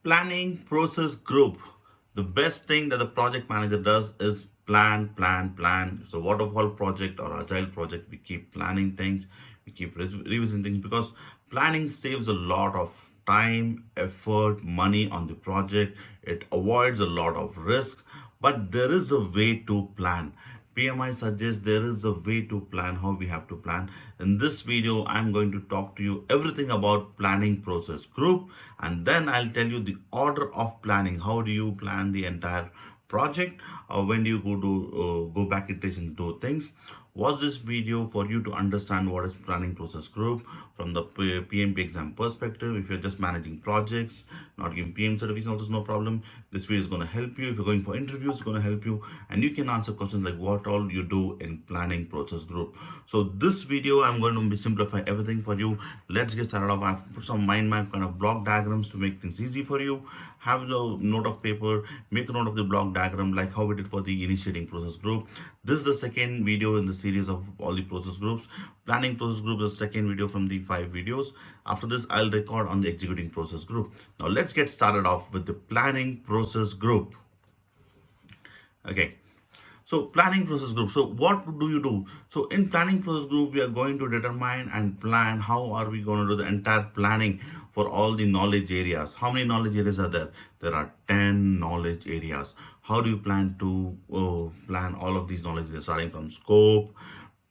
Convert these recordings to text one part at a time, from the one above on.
Planning process group. The best thing that the project manager does is plan, plan, plan. So waterfall project or agile project, we keep planning things, we keep revising things because planning saves a lot of time, effort, money on the project. It avoids a lot of risk, but there is a way to plan. PMI suggests there is a way to plan how we have to plan. In this video, I'm going to talk to you everything about planning process group, and then I'll tell you the order of planning. How do you plan the entire project? When do you go back iterations, do things? Watch this video for you to understand what is planning process group from the PMP exam perspective. If you're just managing projects, not giving PM certification, also no problem. This video is going to help you. If you're going for interviews, it's going to help you, and you can answer questions like what all you do in planning process group. So this video, I'm going to simplify everything for you. Let's get started off. I've put some mind map kind of block diagrams to make things easy for you. Have a note of paper, make a note of the block diagram like how we did for the initiating process group. This is the second video in the series of all the process groups. Planning process group is the second video from the 5 videos. After this, I'll record on the executing process group. Now let's get started off with the planning process group. Okay. So planning process group. So what do you do? So in planning process group, we are going to determine and plan how are we going to do the entire planning for all the knowledge areas. How many knowledge areas are there? There are 10 knowledge areas. How do you plan to plan all of these knowledge areas, starting from scope,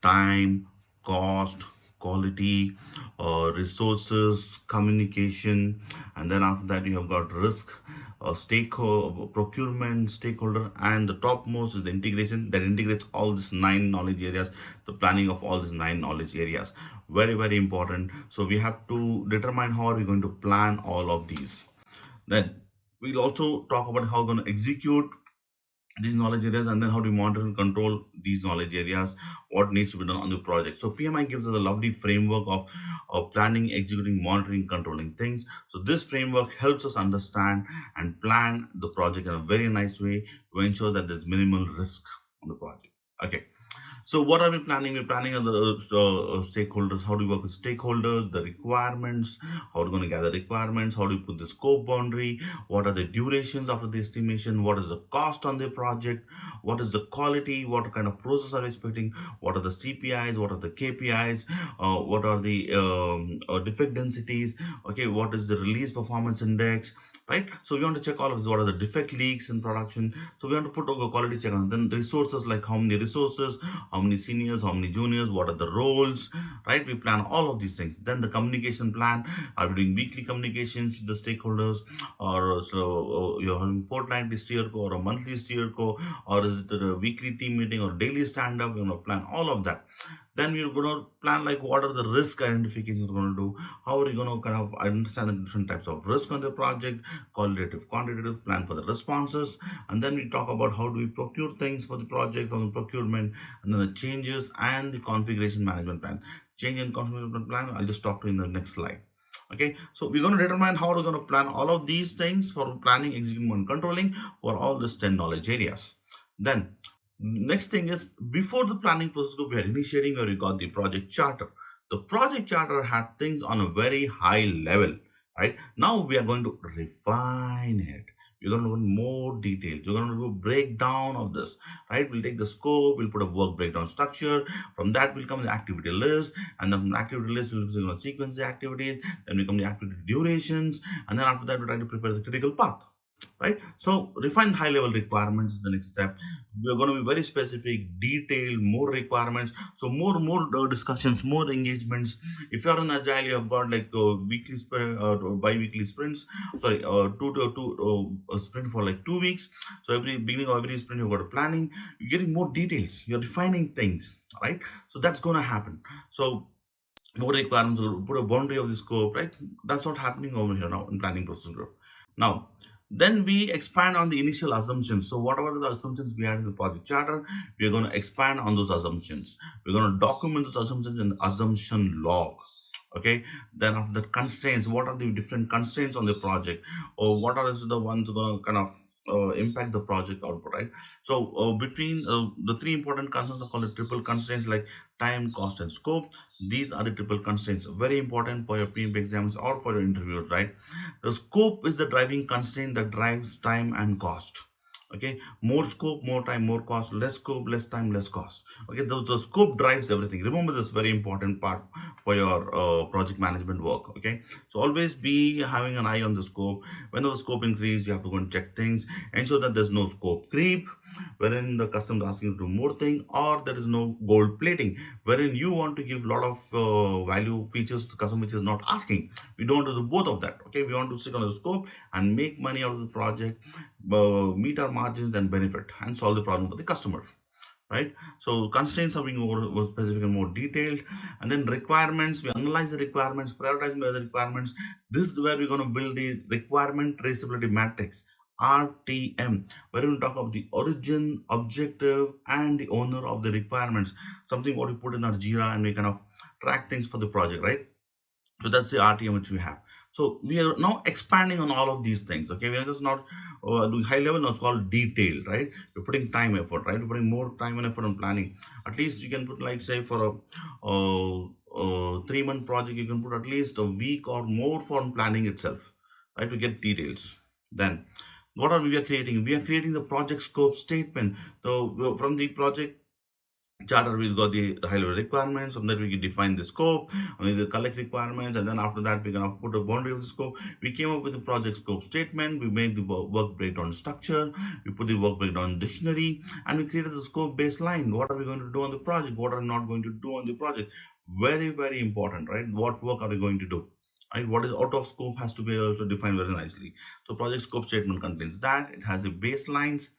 time, cost, quality, resources, communication, and then after that you have got risk, stakeholder, procurement, stakeholder, and the topmost is the integration that integrates all these 9 knowledge areas. The planning of all these 9 knowledge areas, very important. So we have to determine how are we going to plan all of these. Then we'll also talk about how we're going to execute these knowledge areas, and then how do we monitor and control these knowledge areas, what needs to be done on the project. So PMI gives us a lovely framework of planning, executing, monitoring, controlling things. So this framework helps us understand and plan the project in a very nice way to ensure that there's minimal risk on the project. Okay. So what are we planning? We're planning on the stakeholders. How do we work with stakeholders? The requirements. How are we going to gather requirements? How do we put the scope boundary? What are the durations after the estimation? What is the cost on the project? What is the quality? What kind of process are we expecting? What are the CPIs? What are the KPIs? What are the defect densities? Okay, what is the release performance index? Right, so we want to check all of this. What are the defect leaks in production? So we want to put a quality check on. Then resources, like how many resources, how many seniors, how many juniors, what are the roles, right? We plan all of these things. Then the communication plan. Are we doing weekly communications to the stakeholders, or you're having fortnightly steer co or a monthly steer co, or is it a weekly team meeting or daily stand up? We're going to plan all of that. Then we're going to plan like what are the risk identifications we're going to do, how are you going to kind of understand the different types of risk on the project, qualitative, quantitative, plan for the responses, and then we talk about how do we procure things for the project on the procurement, and then the changes and the configuration management plan. Change and configuration plan, I'll just talk to you in the next slide. Okay, so we're going to determine how we're going to plan all of these things for planning, executing, and controlling for all these 10 knowledge areas. Then next thing is, before the planning process group, we are initiating where we got the project charter. The project charter had things on a very high level, right? Now we are going to refine it. We're going to do more details. We're going to do a breakdown of this, right? We'll take the scope, we'll put a work breakdown structure. From that will come the activity list, and then from the activity list, we'll sequence the activities. Then will come the activity durations, and then after that, we'll try to prepare the critical path. Right, so refine high level requirements is the next step. We are going to be very specific, detailed, more requirements. So more discussions, more engagements. If you're in agile, you have got like weekly sprint or bi-weekly sprints. Sorry, a sprint for like 2 weeks. So every beginning of every sprint, you've got a planning. You're getting more details. You're refining things, right? So that's going to happen. So more requirements, put a boundary of the scope, right? That's what's happening over here now in planning process group. Now, then we expand on the initial assumptions. So whatever the assumptions we had in the project charter, we are going to expand on those assumptions. We're going to document those assumptions in the assumption log. Okay, then after the constraints, what are the different constraints on the project, or what are the ones going to kind of impact the project output, right? So between the three important constraints are called the triple constraints, like time, cost, and scope. These are the triple constraints, very important for your PMP exams or for your interviews, right? The scope is the driving constraint that drives time and cost. Okay, more scope, more time, more cost; less scope, less time, less cost. Okay, the scope drives everything. Remember this very important part for your project management work. Okay, so always be having an eye on the scope. Whenever the scope increase, you have to go and check things, ensure that there's no scope creep, wherein the customer is asking you to do more thing, or there is no gold plating, wherein you want to give a lot of value features to customer which is not asking. We don't want to do both of that. Okay, we want to stick on the scope and make money out of the project, meet our margins and benefit, and solve the problem for the customer, right? So constraints are being more specific and more detailed. And then requirements, we analyze the requirements, prioritize by the requirements. This is where we're going to build the requirement traceability matrix, RTM, where we'll talk about the origin, objective, and the owner of the requirements, something what we put in our Jira, and we kind of track things for the project, right? So that's the RTM which we have. So we are now expanding on all of these things. Okay, we are just not doing high level. Now it's called detail, right? You're putting time effort, right? You're putting more time and effort on planning. At least you can put, like, say, for a 3 month project, you can put at least a week or more for planning itself, right? To get details. Then what are we are creating? We are creating the project scope statement. So from the project charter, we got the high level requirements. From that we can define the scope, and then the collect requirements, and then after that we're gonna put a boundary of the scope. We came up with the project scope statement. We made the work breakdown structure. We put the work breakdown dictionary, and we created the scope baseline. What are we going to do on the project? What are we not going to do on the project? Very, very important, right? What work are we going to do? Right? What is out of scope has to be also defined very nicely. So project scope statement contains that. It has the baselines,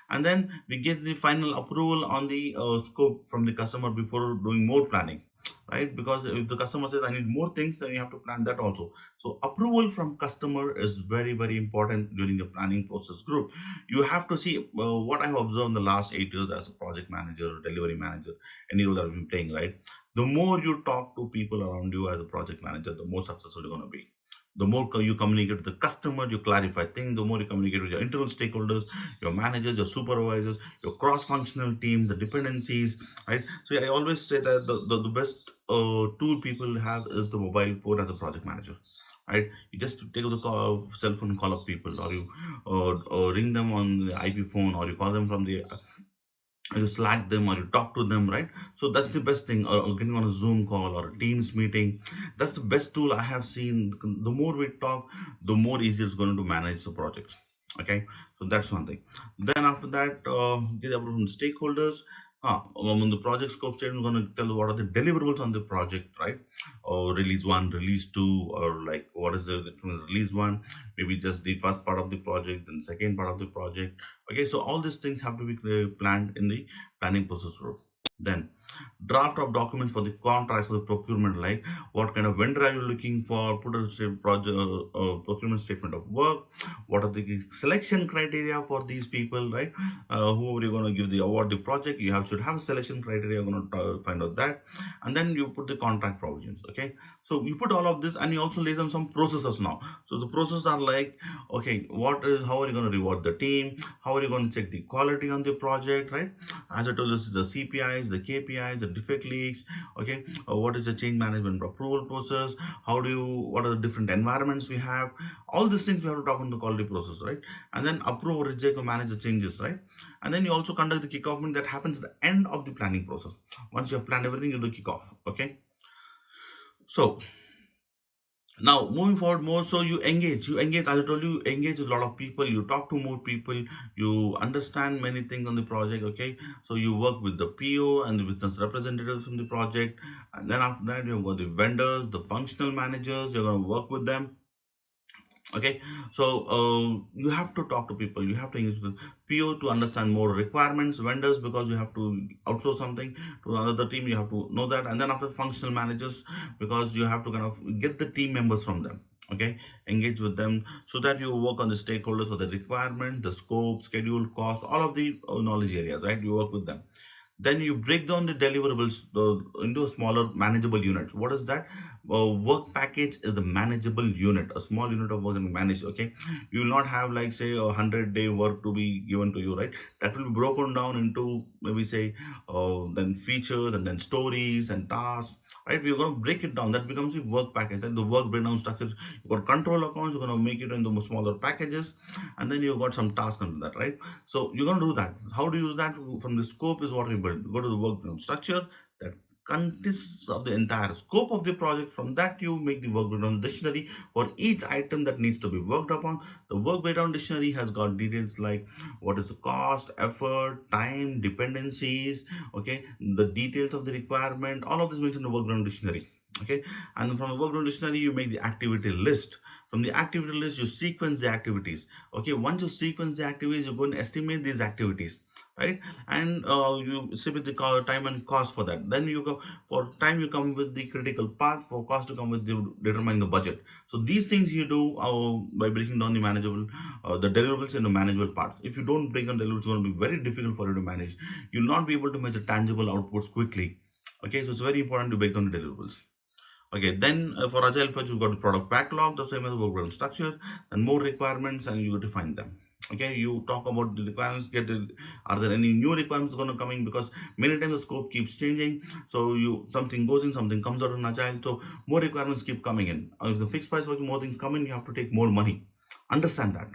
and then we get the final approval on the scope from the customer before doing more planning, right? Because if the customer says I need more things, then you have to plan that also. So approval from customer is very, very important during the planning process group. You have to see what I have observed in the last 8 years as a project manager or delivery manager, any role that I've been playing, right? The more you talk to people around you as a project manager, the more successful you're going to be. The more you communicate with the customer, you clarify things, the more you communicate with your internal stakeholders, your managers, your supervisors, your cross-functional teams, the dependencies, right? So I always say that the best tool people have is the mobile phone as a project manager, right? You just take the cell phone, call up people, or you ring them on the IP phone, or you call them from the you Slack them, or you talk to them, right? So that's the best thing. Or getting on a Zoom call or a Teams meeting, that's the best tool I have seen. The more we talk, the more easier it's going to manage the project. Okay, so that's one thing. Then after that, get approval from stakeholders. On the project scope statement, we're going to tell what are the deliverables on the project, right? Or release one, release two, or like what is the from the release one, maybe just the first part of the project, then second part of the project. Okay, so all these things have to be planned in the planning process group. Then draft of documents for the contracts for the procurement, like what kind of vendor are you looking for, put a project procurement statement of work, what are the selection criteria for these people, right? Whoever you're going to give the award the project, you have should have a selection criteria. You're going to find out that, and then you put the contract provisions. Okay, so you put all of this, and you also lay down some processes now. So the processes are like, okay, how are you going to reward the team, how are you going to check the quality on the project, right? As I told you, this is the CPIs, the KPIs, the defect leaks. Okay, what is the change management approval process? What are the different environments we have? All these things we have to talk on the quality process, right? And then approve or reject or manage the changes, right? And then you also conduct the kickoff meeting that happens at the end of the planning process. Once you have planned everything, you do kickoff. Okay, so now moving forward more, so you engage, as I told you, you engage a lot of people, you talk to more people, you understand many things on the project. Okay, so you work with the PO and the business representatives from the project, and then after that you've got the vendors, the functional managers, you're going to work with them. Okay, so you have to talk to people, you have to use the PO to understand more requirements, vendors, because you have to outsource something to another team, you have to know that. And then after functional managers, because you have to kind of get the team members from them. Okay, engage with them, so that you work on the stakeholders of the requirement, the scope, schedule, cost, all of the knowledge areas, right? You work with them. Then you break down the deliverables into smaller manageable units. What is that? work package is a manageable unit, a small unit of work that we manage. Okay, you will not have like say 100-day work to be given to you, right? That will be broken down into maybe say then features and then stories and tasks, right? We're going to break it down. That becomes the work package. Then the work breakdown structure. You got control accounts. You're going to make it into smaller packages, and then you've got some tasks under that, right? So you're going to do that. How do you do that? From the scope is what we build. Go to the work breakdown structure that consists of the entire scope of the project. From that, you make the work breakdown dictionary for each item that needs to be worked upon. The work breakdown dictionary has got details like what is the cost, effort, time, dependencies, okay, the details of the requirement, all of this mentioned in the work breakdown dictionary. Okay, and from the work breakdown dictionary, you make the activity list. From the activity list, you sequence the activities. Okay, once you sequence the activities, you're going to estimate these activities, right? And you see with the time and cost for that. Then you go for time, you come with the critical path. For cost, to come with the determine the budget. So these things you do by breaking down the manageable, the deliverables into manageable parts. If you don't break down deliverables, it's going to be very difficult for you to manage. You'll not be able to measure tangible outputs quickly. Okay, so it's very important to break down the deliverables. Okay, then for agile approach, you've got the product backlog, the same as work structure, and more requirements, and you define them. Okay, you talk about the requirements. Are there any new requirements going to coming? Because many times the scope keeps changing. So you something goes in, something comes out in agile. So more requirements keep coming in. If the fixed price work, more things come in, you have to take more money. Understand that.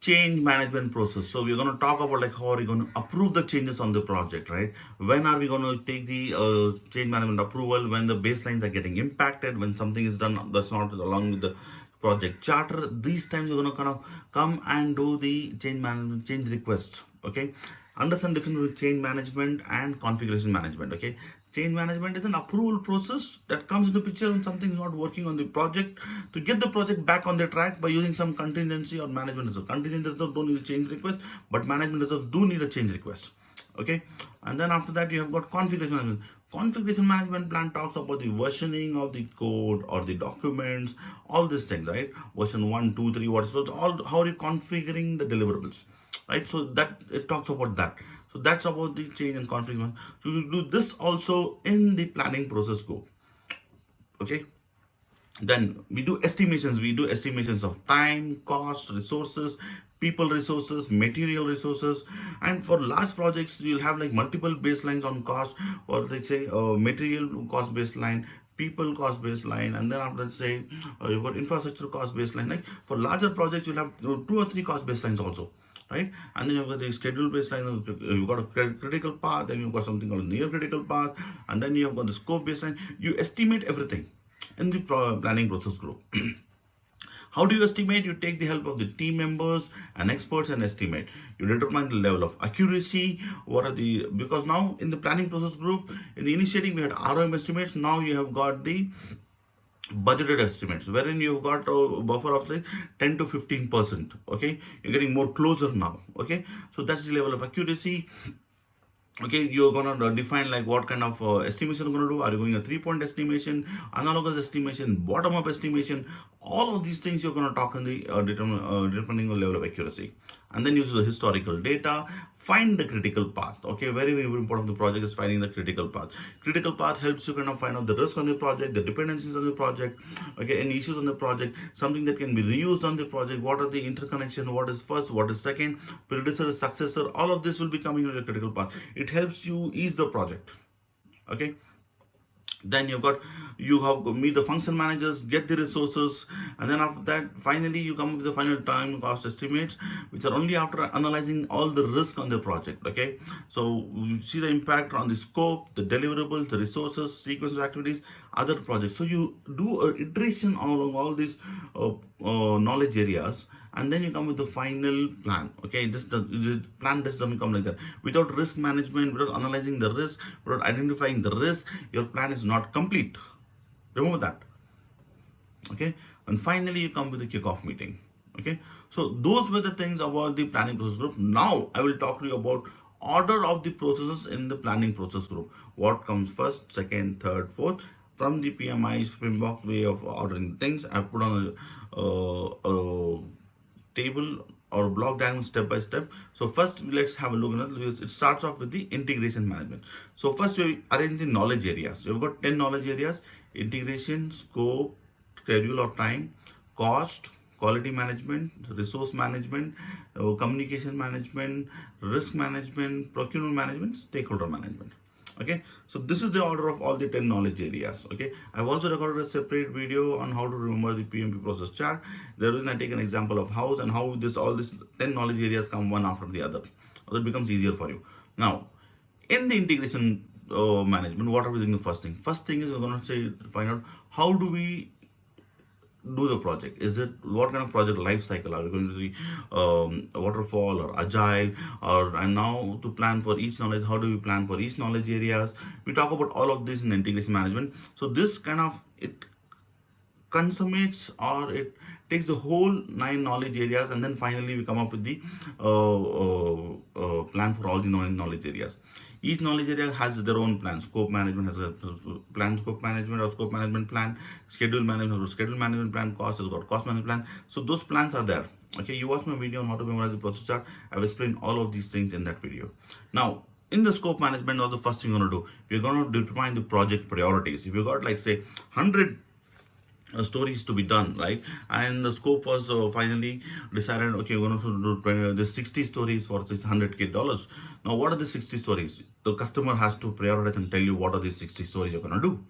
Change management process. So we're going to talk about like how are we going to approve the changes on the project, right? When are we going to take the change management approval? When the baselines are getting impacted, when something is done that's not along with the project charter, these times you're going to kind of come and do the change management, change request. Okay, understand difference between change management and configuration management. Okay, change management is an approval process that comes into picture when something is not working on the project, to get the project back on the track by using some contingency or management reserve. Contingency reserve don't need a change request, but management reserves do need a change request. Okay, and then after that you have got configuration management. Configuration management plan talks about the versioning of the code or the documents, all these things, right? Version 1, 2, 3, what is so all, how are you configuring the deliverables, right? So that it talks about that. So that's about the change and configuration. So you do this also in the planning process scope. Okay, then we do estimations of time, cost, resources, people resources, material resources. And for large projects you'll have like multiple baselines on cost, or let's say material cost baseline, people cost baseline, and then after say you've got infrastructure cost baseline. Like for larger projects you'll have two or three cost baselines also, right? And then you've got the schedule baseline, you've got a critical path, then you've got something called near critical path, and then you've got the scope baseline. You estimate everything in the planning process group. How do you estimate? You take the help of the team members and experts and estimate. You determine the level of accuracy. What are the, because now in the planning process group, in the initiating we had Arham estimates. Now you have got the budgeted estimates, wherein you've got a buffer of like 10 to 15%. Okay, you're getting more closer now. Okay, so that's the level of accuracy. Okay, you're gonna define like what kind of estimation you're gonna do. Are you going a 3-point estimation, analogous estimation, bottom up estimation? All of these things you're gonna talk in the determining the level of accuracy. And then use the historical data, find the critical path. Okay, very very important of the project is finding the critical path. Critical path helps you kind of find out the risk on the project, the dependencies on the project, okay, any issues on the project, something that can be reused on the project. What are the interconnection, what is first, what is second, predecessor, successor, all of this will be coming on the critical path. It helps you ease the project. Okay, then you have to meet the function managers, get the resources, and then after that finally you come with the final time cost estimates, which are only after analyzing all the risk on the project. Okay, so you see the impact on the scope, the deliverables, the resources, sequence of activities, other projects. So you do a iteration along all these knowledge areas, and then you come with the final plan. Okay, the plan just doesn't come like that. Without risk management, without analyzing the risk, without identifying the risk, your plan is not complete. Remember that. Okay, and finally you come with the kickoff meeting. Okay, so those were the things about the planning process group. Now I will talk to you about order of the processes in the planning process group. What comes first, second, third, fourth. From the PMI Springbox way of ordering things, I've put on a table or block diagram step by step. So first let's have a look at it. It starts off with the integration management. So first we arrange the knowledge areas. You've got 10 knowledge areas. integration, scope, schedule or time, cost, quality management, resource management, communication management, risk management, procurement management, stakeholder management. Okay, so this is the order of all the 10 knowledge areas. Okay, I've also recorded a separate video on how to remember the PMP process chart. The reason I take an example of house and how this all this 10 knowledge areas come one after the other, so it becomes easier for you. Now, in the integration management, what are we doing? The first thing, is we're going to say find out how do we do the project. Is it what kind of project life cycle are we going to do? Waterfall or agile, or and now to plan for each knowledge, how do we plan for each knowledge areas? We talk about all of this in integration management. So this kind of it consummates, or it takes the whole 9 knowledge areas, and then finally we come up with the plan for all the 9 knowledge areas. Each knowledge area has their own plan. Scope management has a plan, scope management or scope management plan. Schedule management or schedule management plan. Cost has got cost management plan. So those plans are there. Okay, you watch my video on how to memorize the process chart. I've explained all of these things in that video. Now, in the scope management, or the first thing you're going to do, you're going to determine the project priorities. If you got like say 100 stories to be done, right, and the scope was finally decided, okay, we're going to do this 60 stories for this $100K. Now what are the 60 stories? The customer has to prioritize and tell you what are these 60 stories you're going to do.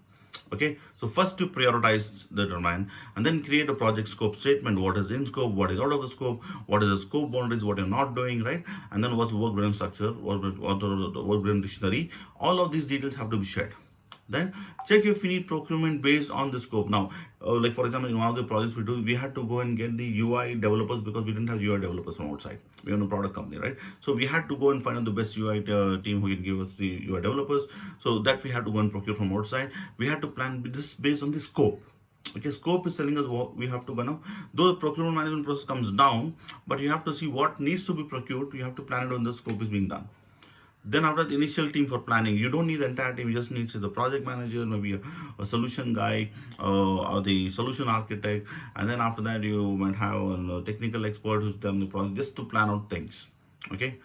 Okay, so first to prioritize, determine, and then create a project scope statement. What is in scope, what is out of the scope, what is the scope boundaries, what you're not doing, right, and then what's work breakdown structure, what the work breakdown dictionary. All of these details have to be shared. Then check if you need procurement based on the scope. Now, like for example, in one of the projects we do, we had to go and get the UI developers because we didn't have UI developers from outside. We are a product company, right? So we had to go and find out the best UI team who can give us the UI developers. So that we had to go and procure from outside. We had to plan this based on the scope. Okay, scope is telling us what we have to go now. Though the procurement management process comes down, but you have to see what needs to be procured. You have to plan it when the scope is being done. Then after the initial team for planning, you don't need the entire team. You just need the project manager, maybe a solution guy, or the solution architect, and then after that you might have a technical expert who's done the project just to plan out things. Okay.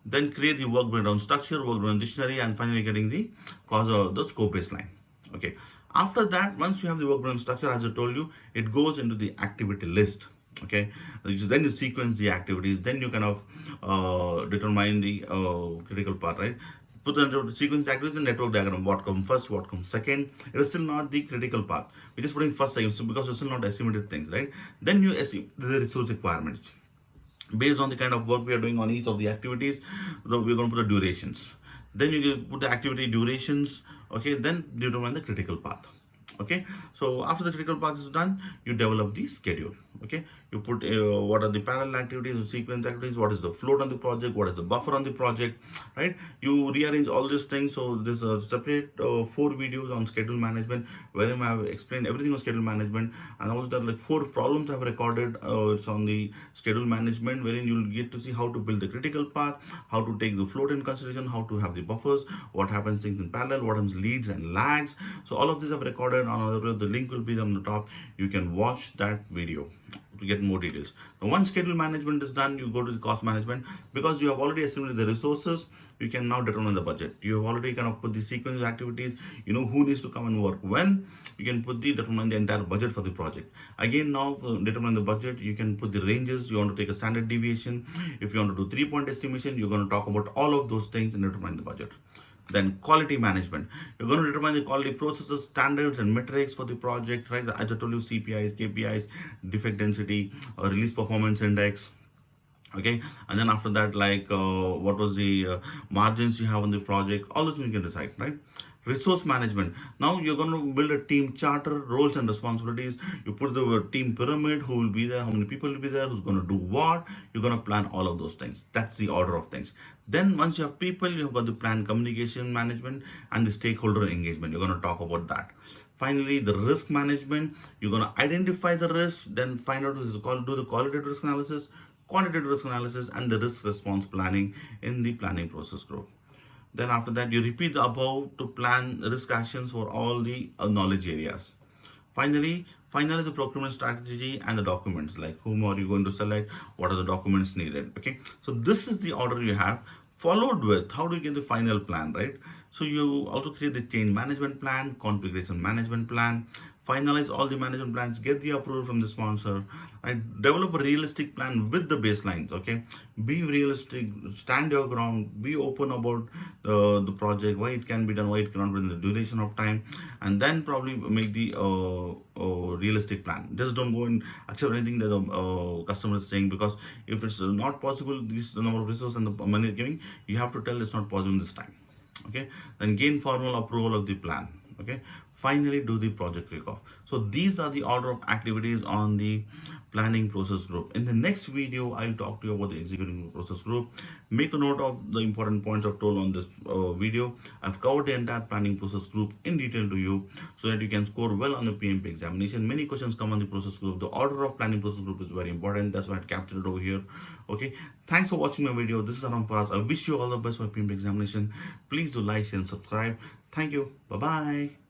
Then create the work breakdown structure, work breakdown dictionary, and finally getting the cause of the scope baseline. Okay. After that, once you have the work breakdown structure, as I told you, it goes into the activity list. Okay, then you sequence the activities, then you kind of determine the critical part, right? Put the sequence activities in network diagram, what comes first, what comes second. It is still not the critical part. We're just putting first, second, so because it's still not estimated things, right? Then you estimate the resource requirements based on the kind of work we are doing on each of the activities. We're going to put the durations, then you put the activity durations. Okay, then determine the critical path. Okay, so after the critical path is done, you develop the schedule. Okay, you put what are the parallel activities, the sequence activities, what is the float on the project, what is the buffer on the project, right? You rearrange all these things. So there's a separate 4 videos on schedule management where I have explained everything on schedule management, and also there are like 4 problems I've recorded. It's on the schedule management, wherein you'll get to see how to build the critical path, how to take the float in consideration, how to have the buffers, what happens things in parallel, what happens leads and lags. So all of these I've recorded on another video. The link will be on the top. You can watch that video to get more details. Now, once schedule management is done, you go to the cost management. Because you have already estimated the resources, you can now determine the budget. You have already kind of put the sequence of activities, you know who needs to come and work when. You can put the determine the entire budget for the project. Again, now determine the budget, you can put the ranges. You want to take a standard deviation. If you want to do 3-point estimation, you're going to talk about all of those things and determine the budget. Then quality management, you're going to determine the quality processes, standards and metrics for the project, right? As I told you, CPIs, KPIs, defect density, release performance index. Okay, and then after that, like what was the margins you have on the project, all this you can decide, right? Resource management, now you're going to build a team charter, roles and responsibilities. You put the team pyramid, who will be there, how many people will be there, who's going to do what. You're going to plan all of those things. That's the order of things. Then once you have people, you've got the plan communication management and the stakeholder engagement. You're going to talk about that. Finally, the risk management, you're going to identify the risk, then find out what is called, do the qualitative risk analysis, quantitative risk analysis, and the risk response planning in the planning process group. Then after that, you repeat the above to plan risk actions for all the knowledge areas. Finally, finalize the procurement strategy and the documents, like whom are you going to select, what are the documents needed. Okay, so this is the order you have. followed with how do you get the final plan, right? So you also create the change management plan, configuration management plan, finalize all the management plans, get the approval from the sponsor, and develop a realistic plan with the baselines. Okay, be realistic, stand your ground, be open about the project, why it can be done, why it cannot be in the duration of time, and then probably make the realistic plan. Just don't go and accept anything that the customer is saying, because if it's not possible, this the number of resources and the money giving, you have to tell it's not possible this time. Okay, then gain formal approval of the plan. Okay, finally do the project kickoff. So these are the order of activities on the planning process group. In the next video, I'll talk to you about the executing process group. Make a note of the important points I've told on this video. I've covered the entire planning process group in detail to you, so that you can score well on the PMP examination. Many questions come on the process group. The order of planning process group is very important. That's why I captured it over here. Okay, thanks for watching my video. This is Arham Faraaz. I wish you all the best for PMP examination. Please do like, share, and subscribe. Thank you. Bye bye.